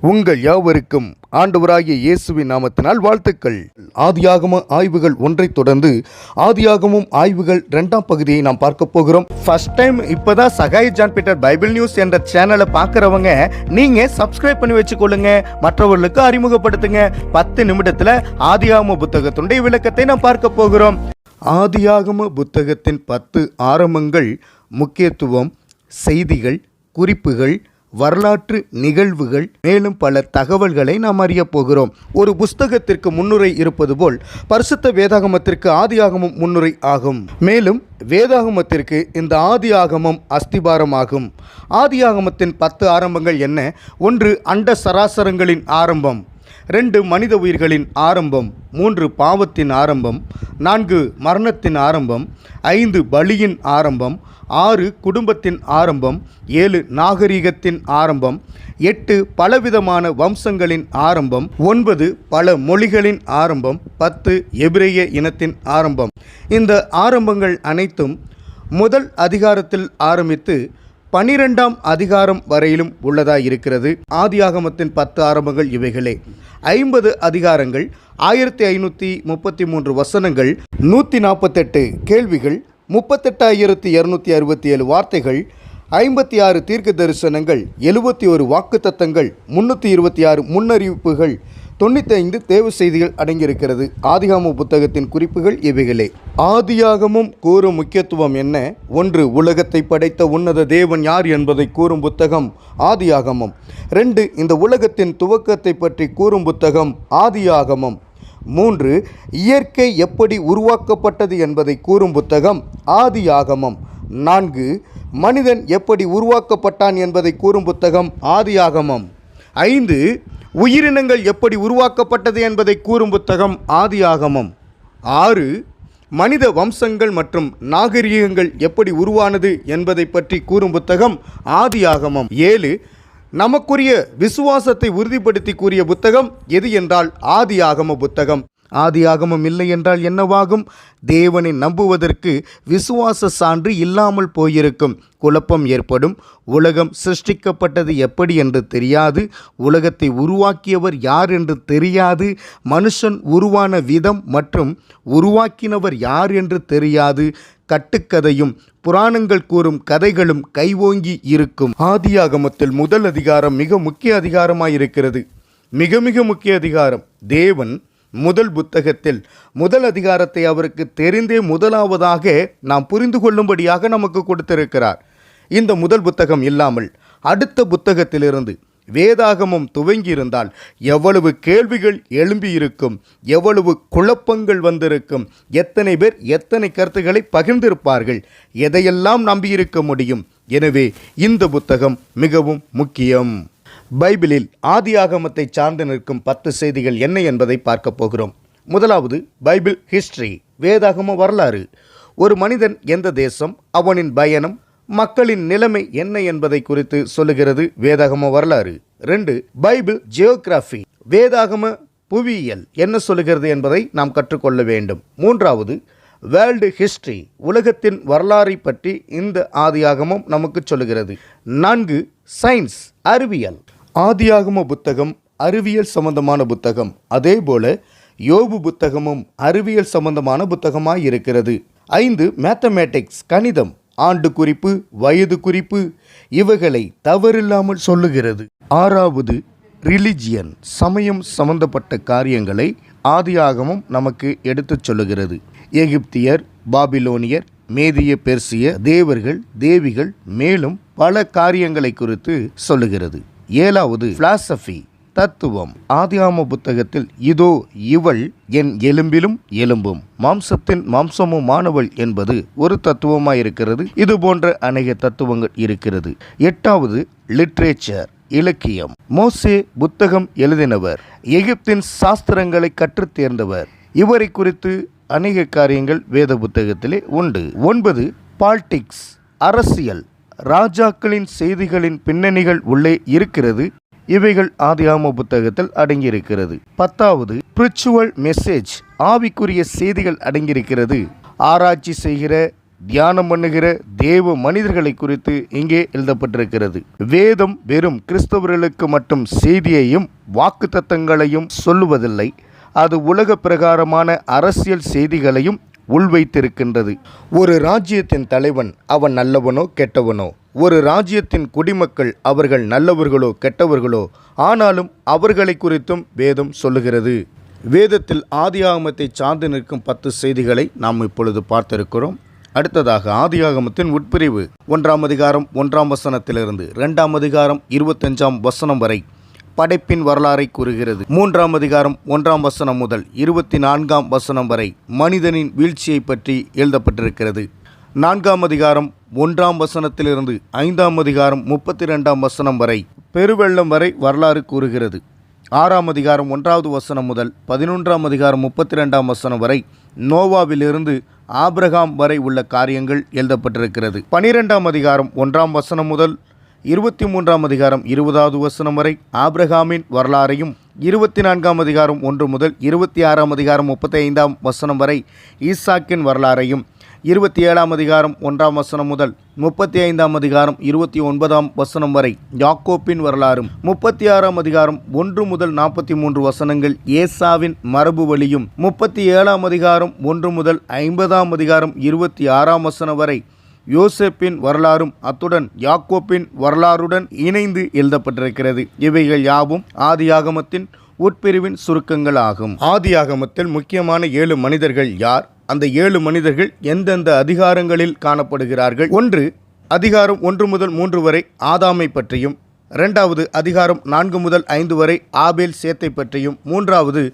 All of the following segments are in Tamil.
உங்கள் யாவருக்கும் ஆண்டவராகிய இயேசுவின் நாமத்தினால் வாழ்த்துக்கள். ஆதியாகம ஆய்வுகள் ஒன்றை தொடர்ந்து ஆதியாகமும் ஆய்வுகள் 2ஆம் பகுதியை நாம் பார்க்க போகிறோம். ஃபர்ஸ்ட் டைம் இப்பதான் Sahai John Peter Bible news என்ற சேனலை பார்க்குறவங்க நீங்க சப்ஸ்கிரைப் பண்ணி வச்சுக்கொள்ளுங்க, மற்றவர்களுக்கு அறிமுகப்படுத்துங்க. 10 நிமிடத்துல ஆதியாகம புத்தகத்துடைய விளக்கத்தை நாம் பார்க்க போகிறோம். ஆதியாகம புத்தகத்தின் 10 ஆரம்பங்கள், முக்கியத்துவம், செய்திகள், குறிப்புகள், வரலாற்று நிகழ்வுகள், மேலும் பல தகவல்களை நாம் அறிய போகிறோம். ஒரு புஸ்தகத்திற்கு முன்னுரை இருப்பது போல் பரிசுத்த வேதாகமத்திற்கு ஆதியாகமம் முன்னுரை ஆகும். மேலும் வேதாகமத்திற்கு இந்த ஆதியாகமம் அஸ்திபாரமாகும். ஆதியாகமத்தின் 10 ஆரம்பங்கள் என்ன? 1. அண்ட சராசரங்களின் ஆரம்பம். 2. மனித உயிர்களின் ஆரம்பம். 3. பாவத்தின் ஆரம்பம். 4. மரணத்தின் ஆரம்பம். 5. பலியின் ஆரம்பம். 6. குடும்பத்தின் ஆரம்பம். 7. நாகரிகத்தின் ஆரம்பம். 8. பலவிதமான வம்சங்களின் ஆரம்பம். 9. பல மொழிகளின் ஆரம்பம். 10. எபிரேய இனத்தின் ஆரம்பம். இந்த ஆரம்பங்கள் அனைத்தும் முதல் அதிகாரத்தில் ஆரம்பித்து 12ஆம் அதிகாரம் வரையிலும் உள்ளதாயிருக்கிறது. ஆதியாகமத்தின் 10 ஆரம்பங்கள் இவைகளே. 50 அதிகாரங்கள், 1533 வசனங்கள், 148 கேள்விகள், 38,267 வார்த்தைகள், 56 தீர்க்க தரிசனங்கள், 71 வாக்குத்தத்தங்கள், 326 முன்னறிவிப்புகள், 95 தேவ செய்திகள் அடங்கியிருக்கிறது. ஆதியாகம புத்தகத்தின் குறிப்புகள் இவைகளே. ஆதியாகமம் கூறும் முக்கியத்துவம் என்ன? 1. உலகத்தை படைத்த உன்னத தேவன் யார் என்பதை கூறும் புத்தகம் ஆதியாகமம். 2. இந்த உலகத்தின் துவக்கத்தை பற்றி கூறும் புத்தகம் ஆதியாகமம். 3. இயற்கை எப்படி உருவாக்கப்பட்டது என்பதை கூறும் புத்தகம் ஆதியாகமம். 4. மனிதன் எப்படி உருவாக்கப்பட்டான் என்பதை கூறும் புத்தகம் ஆதியாகமம். 5. உயிரினங்கள் எப்படி உருவாக்கப்பட்டது என்பதை கூறும் புத்தகம் ஆதியாகமம். 6. மனித வம்சங்கள் மற்றும் நாகரிகங்கள் எப்படி உருவானது என்பதை பற்றி கூறும் புத்தகம் ஆதியாகமம். 7. நமக்குரிய விசுவாசத்தை உறுதிப்படுத்தி கூறிய புத்தகம் எது என்றால் ஆதியாகம புத்தகம். ஆதியாகமம் இல்லை என்றால் என்னவாகும்? தேவனை நம்புவதற்கு விசுவாச சான்று இல்லாமல் போயிருக்கும். குழப்பம் ஏற்படும். உலகம் சிருஷ்டிக்கப்பட்டது எப்படி என்று தெரியாது, உலகத்தை உருவாக்கியவர் யார் என்று தெரியாது, மனுஷன் உருவான விதம் மற்றும் உருவாக்கினவர் யார் என்று தெரியாது. கட்டுக்கதையும் புராணங்கள் கூறும் கதைகளும் கைவோங்கி இருக்கும். ஆதியாகமத்தில் முதல் அதிகாரம் மிக முக்கிய அதிகாரமாயிருக்கிறது. மிக மிக முக்கிய அதிகாரம். தேவன் முதல் புத்தகத்தில் முதல் அதிகாரத்தை அவருக்கு தெரிந்தே முதலாவதாக நாம் புரிந்து கொள்ளும்படியாக நமக்கு கொடுத்திருக்கிறார். இந்த முதல் புத்தகம் இல்லாமல் அடுத்த புத்தகத்திலிருந்து வேதாகமம் துவங்கியிருந்தால் எவ்வளவு கேள்விகள் எழும்பியிருக்கும், எவ்வளவு குழப்பங்கள் வந்திருக்கும், எத்தனை பேர் எத்தனை கருத்துக்களை பகிர்ந்திருப்பார்கள், எதையெல்லாம் நம்பியிருக்க முடியும். எனவே இந்த புத்தகம் மிகவும் முக்கியம். பைபிளில் ஆதியாகமத்தை சார்ந்து நிற்கும் 10 செய்திகள் என்ன என்பதை பார்க்க போகிறோம். முதலாவது, பைபிள் ஹிஸ்டரி, வேதாகம வரலாறு. ஒரு மனிதன் எந்த தேசம், அவனின் பயணம், மக்களின் நிலைமை என்ன என்பதை குறித்து சொல்லுகிறது வேதாகம வரலாறு. 2. பைபிள் ஜியோகிராஃபி, வேதாகம புவியியல் என்ன சொல்லுகிறது என்பதை நாம் கற்றுக்கொள்ள வேண்டும். 3வது, வேர்ல்டு ஹிஸ்டரி, உலகத்தின் வரலாறை பற்றி இந்த ஆதியாகமம் நமக்கு சொல்லுகிறது. 4. சயின்ஸ், அறிவியல். ஆதியாகம புத்தகம் அறிவியல் சம்பந்தமான புத்தகம். அதே போல யோபு புத்தகமும் அறிவியல் சம்பந்தமான புத்தகமாய் இருக்கிறது. 5. மேத்தமேட்டிக்ஸ், கணிதம், ஆண்டு குறிப்பு, வயது குறிப்பு இவைகளை தவறில்லாமல் சொல்லுகிறது. 6வது, ரிலிஜியன், சமயம் சம்பந்தப்பட்ட காரியங்களை ஆதியாகமம் நமக்கு எடுத்துச் சொல்லுகிறது. எகிப்தியர், பாபிலோனியர், மேதிய பெர்சிய தேவர்கள், தேவிகள், மேலும் பல காரியங்களை குறித்து சொல்லுகிறது. 7வது, பிலாசபி, தத்துவம். ஆதியாகம புத்தகத்தில் இதோ இவள் என் எலும்பிலும் எலும்பும் மாம்சத்தின் மாம்சமுமானவள் என்பது ஒரு தத்துவமாயிருக்கிறது. இது போன்ற அநேக தத்துவங்கள் இருக்கிறது. 8வது, லிட்ரேச்சர், இலக்கியம். மோசே புத்தகம் எழுதினவர், எகிப்தின் சாஸ்திரங்களை கற்றுத் தேர்ந்தவர். இவரை குறித்து அநேக காரியங்கள் வேத புத்தகத்திலே உண்டு. 9. பாலிடிக்ஸ், அரசியல், ராஜாக்களின் செய்திகளின் பின்னணிகள் உள்ளே இருக்கிறது. இவைகள் ஆதியாகம புத்தகத்தில் அடங்கியிருக்கிறது. 10வது, ஸ்பிரிச்சுவல் மெசேஜ், ஆவிக்குரிய செய்திகள் அடங்கியிருக்கிறது. ஆராய்ச்சி செய்கிற தியானம் பண்ணுகிற தேவ மனிதர்களை குறித்து இங்கே எழுதப்பட்டிருக்கிறது. வேதம் வெறும் கிறிஸ்தவர்களுக்கு மட்டும் செய்தியையும் வாக்குத்தத்தங்களையும் சொல்லுவதில்லை, அது உலக பிரகாரமான அரசியல் செய்திகளையும் உள்வைத்திருக்கின்றது. ஒரு ராஜ்யத்தின் தலைவன் அவன் நல்லவனோ கெட்டவனோ, ஒரு ராஜ்யத்தின் குடிமக்கள் அவர்கள் நல்லவர்களோ கெட்டவர்களோ, ஆனாலும் அவர்களை குறித்தும் வேதம் சொல்லுகிறது. வேதத்தில் ஆதியாகமத்தை சார்ந்து நிற்கும் 10 செய்திகளை நாம் இப்பொழுது பார்த்திருக்கிறோம். அடுத்ததாக ஆதியாகமத்தின் உட்பிரிவு 1ஆம் அதிகாரம் 1ஆம் வசனத்திலிருந்து 2ஆம் அதிகாரம் 25ஆம் வசனம் வரை படைப்பின் வரலாறை கூறுகிறது. 3ஆம் அதிகாரம் 1ஆம் வசனம் முதல் 24ஆம் வசனம் வரை மனிதனின் வீழ்ச்சியை பற்றி எழுதப்பட்டிருக்கிறது. 4ஆம் அதிகாரம் 1ஆம் வசனத்திலிருந்து 5ஆம் அதிகாரம் 32ஆம் வசனம் வரை பெருவெள்ளம் வரை வரலாறு கூறுகிறது. 6ஆம் அதிகாரம் 1வது வசனம் முதல் 11ஆம் அதிகாரம் 32ஆம் வசனம் வரை நோவாவிலிருந்து ஆபிரகாம் வரை உள்ள காரியங்கள் எழுதப்பட்டிருக்கிறது. 12ஆம் அதிகாரம் 1ஆம் வசனம் முதல் 23ஆம் அதிகாரம் 20வது வசனம் வரை ஆபிரகாமின் வரலாறையும், 24ஆம் அதிகாரம் 1 முதல் 26ஆம் அதிகாரம் 35ஆம் வசனம் வரை ஈசாக்கின் வரலாறையும், 27ஆம் அதிகாரம் 1ஆம் வசனம் முதல் 35ஆம் அதிகாரம் 29ஆம் வசனம் வரை யாக்கோப்பின் வரலாறும், 36ஆம் அதிகாரம் 1 முதல் 43 வசனங்கள் ஏசாவின் மரபு வழியும், 37ஆம் அதிகாரம் 1 முதல் 50ஆம் அதிகாரம் 26ஆம் வசனம் வரை யோசேப்பின் வரலாறும் அத்துடன் யாக்கோப்பின் வரலாறுடன் இணைந்து எழுதப்பட்டிருக்கிறது. இவைகள் யாவும் ஆதியாகமத்தின் உட்பிரிவின் சுருக்கங்கள் ஆகும். ஆதியாகமத்தில் முக்கியமான 7 மனிதர்கள் யார்? அந்த 7 மனிதர்கள் எந்தெந்த அதிகாரங்களில் காணப்படுகிறார்கள்? 1 அதிகாரம் 1 முதல் 3 வரை ஆதாமை பற்றியும், 2வது அதிகாரம் 4 முதல் 5 வரை ஆபேல் சேத்தை பற்றியும், 3வது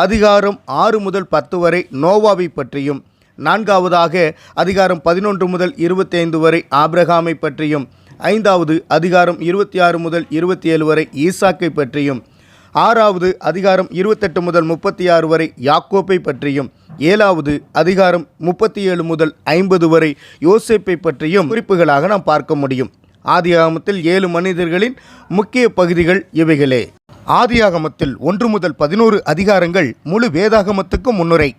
அதிகாரம் 6 முதல் 10 வரை நோவாவை பற்றியும், 4வதாக அதிகாரம் 11 முதல் 25 வரை ஆபிரகாமை பற்றியும், 5வது அதிகாரம் 26 முதல் 27 வரை ஈசாக்கை பற்றியும், 6வது அதிகாரம் 28 முதல் 36 வரை யாக்கோப்பை பற்றியும், 7வது அதிகாரம் 37 முதல் 50 வரை யோசேப்பை பற்றியும் குறிப்புகளாக நாம் பார்க்க முடியும். ஆதியாகமத்தில் 7 மனிதர்களின் முக்கிய பகுதிகள் இவைகளே. ஆதியாகமத்தில் 1 முதல் 11 அதிகாரங்கள் முழு வேதாகமத்துக்கும் முன்னுரை.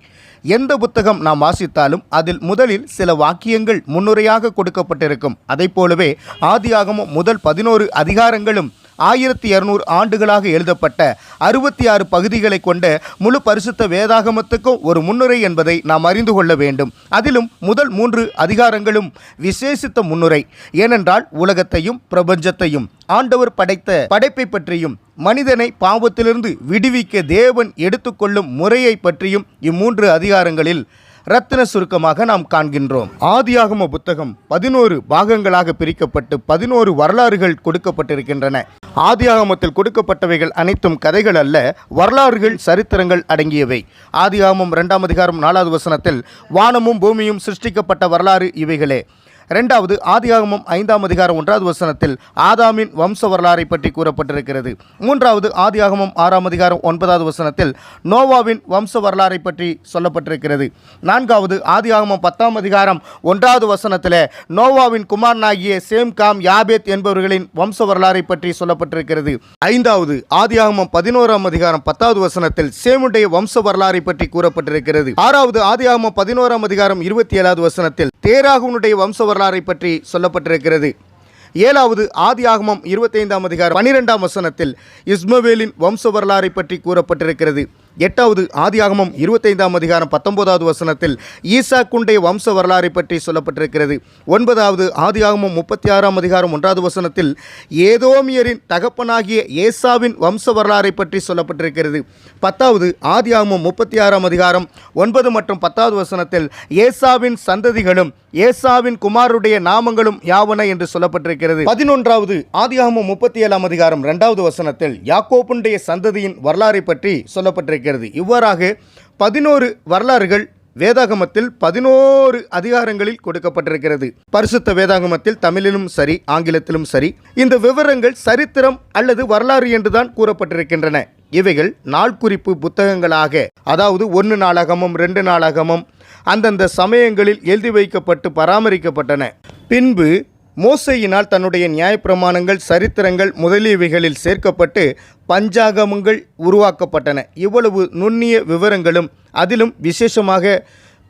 எந்த புத்தகம் நாம் வாசித்தாலும் அதில் முதலில் சில வாக்கியங்கள் முன்னுரையாக கொடுக்கப்பட்டிருக்கும். அதை போலவே ஆதியாகமம் முதல் 11 அதிகாரங்களும் 1200 ஆண்டுகளாக எழுதப்பட்ட 66 பகுதிகளை கொண்ட முழு பரிசுத்த வேதாகமத்துக்கும் ஒரு முன்னுரை என்பதை நாம் அறிந்து கொள்ள வேண்டும். அதிலும் முதல் 3 அதிகாரங்களும் விசேஷித்த முன்னுரை. ஏனென்றால் உலகத்தையும் பிரபஞ்சத்தையும் ஆண்டவர் படைத்த படைப்பை பற்றியும் மனிதனை பாவத்திலிருந்து விடுவிக்க தேவன் எடுத்துக்கொள்ளும் முறையை பற்றியும் இம்மூன்று அதிகாரங்களில் இரத்தின சுருக்கமாக நாம் காண்கின்றோம். ஆதியாகம புத்தகம் 11 பாகங்களாக பிரிக்கப்பட்டு 11 வரலாறுகள் கொடுக்கப்பட்டிருக்கின்றன. ஆதியாகமத்தில் கொடுக்கப்பட்டவைகள் அனைத்தும் கதைகள் அல்ல, வரலாறுகள், சரித்திரங்கள் அடங்கியவை. ஆதியாகமம் 2ஆம் அதிகாரம் 4வது வசனத்தில் வானமும் பூமியும் சிருஷ்டிக்கப்பட்ட வரலாறு இவைகளே. 2வது ஆதியாகமம் 5ஆம் அதிகாரம் 1வது வசனத்தில் ஆதாமின் வம்ச வரலாறை பற்றி கூறப்பட்டிருக்கிறது. 3வது ஆதியாகமம் 6ஆம் அதிகாரம் 9வது வசனத்தில் நோவாவின் வம்ச வரலாறை பற்றி சொல்லப்பட்டிருக்கிறது. 4வது ஆதியாகமம் 10ஆம் அதிகாரம் 1வது வசனத்தில் நோவாவின் குமாரனாகிய சேம், காம், யாபேத் என்பவர்களின் வம்ச வரலாறை பற்றி சொல்லப்பட்டிருக்கிறது. 5வது ஆதியாகமம் 11ஆம் அதிகாரம் 10வது வசனத்தில் சேமுடைய வம்ச வரலாறை பற்றி கூறப்பட்டிருக்கிறது. 6வது ஆதியாகமம் 11ஆம் அதிகாரம் 27வது வசனத்தில் தேராகுனுடைய வம்ச வரலாறை பற்றி சொல்லப்பட்டிருக்கிறது. 7வது ஆதியாகமம் 25ஆம் அதிகாரம் 12ஆம் வசனத்தில் இஸ்மவேலின் வம்ச வரலாறை பற்றி கூறப்பட்டிருக்கிறது. 8வது ஆதியாகமம் 25ஆம் அதிகாரம் 19வது வசனத்தில் ஈசாக்குடைய வம்ச வரலாறை பற்றி சொல்லப்பட்டிருக்கிறது. 9வது ஆதியாகமம் 36ஆம் அதிகாரம் 1வது வசனத்தில் ஏதோமியரின் தகப்பனாகிய ஏசாவின் வம்ச வரலாறை பற்றி சொல்லப்பட்டிருக்கிறது. 10வது ஆதியாகமம் 36ஆம் அதிகாரம் 9 மற்றும் 10வது வசனத்தில் ஏசாவின் சந்ததிகளும் ஏசாவின் குமாருடைய நாமங்களும் யாவன என்று சொல்லப்பட்டிருக்கிறது. 11வது ஆதியாகமம் 37ஆம் அதிகாரம் 2வது வசனத்தில் யாக்கோபுடைய சந்ததியின் வரலாறை பற்றி சொல்லப்பட்டிருக்கிறது. இவ்வாறாக 11 வரலாறுகள் வேதாகமத்தில் 11 அதிகாரங்களில் கொடுக்கப்பட்டிருக்கிறது. பரிசுத்த வேதாகமத்தில் தமிழிலும் சரி ஆங்கிலத்திலும் சரி இந்த விவரங்கள் சரித்திரம் அல்லது வரலாறு என்றுதான் கூறப்பட்டிருக்கின்றன. இவைகள் நாள் குறிப்பு புத்தகங்களாக, அதாவது 1 நாளாகமம் 2 நாளாகமம் அந்தந்த சமயங்களில் எழுதி வைக்கப்பட்டு பராமரிக்கப்பட்டன. பின்பு மோசேயினால் தன்னுடைய நியாயப்பிரமாணங்கள், சரித்திரங்கள் முதலியவைகளில் சேர்க்கப்பட்டு பஞ்சாகமங்கள் உருவாக்கப்பட்டன. இவ்வளவு நுண்ணிய விவரங்களும் அதிலும் விசேஷமாக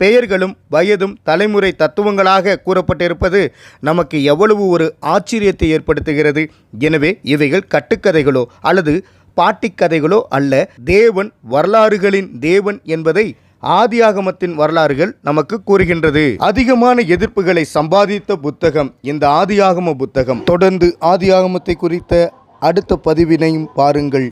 பெயர்களும் வயதும் தலைமுறை தத்துவங்களாக கூறப்பட்டிருப்பது நமக்கு எவ்வளவு ஒரு ஆச்சரியத்தை ஏற்படுத்துகிறது. எனவே இவைகள் கட்டுக்கதைகளோ அல்லது பாட்டிக்கதைகளோ அல்ல. தேவன் வரலாறுகளின் தேவன் என்பதை ஆதியாகமத்தின் வரலாறுகள் நமக்கு கூறுகின்றது. அதிகமான எதிர்ப்புகளை சம்பாதித்த புத்தகம் இந்த ஆதியாகம புத்தகம். தொடர்ந்து ஆதியாகமத்தை குறித்த அடுத்த பதிவினையும் பாருங்கள்.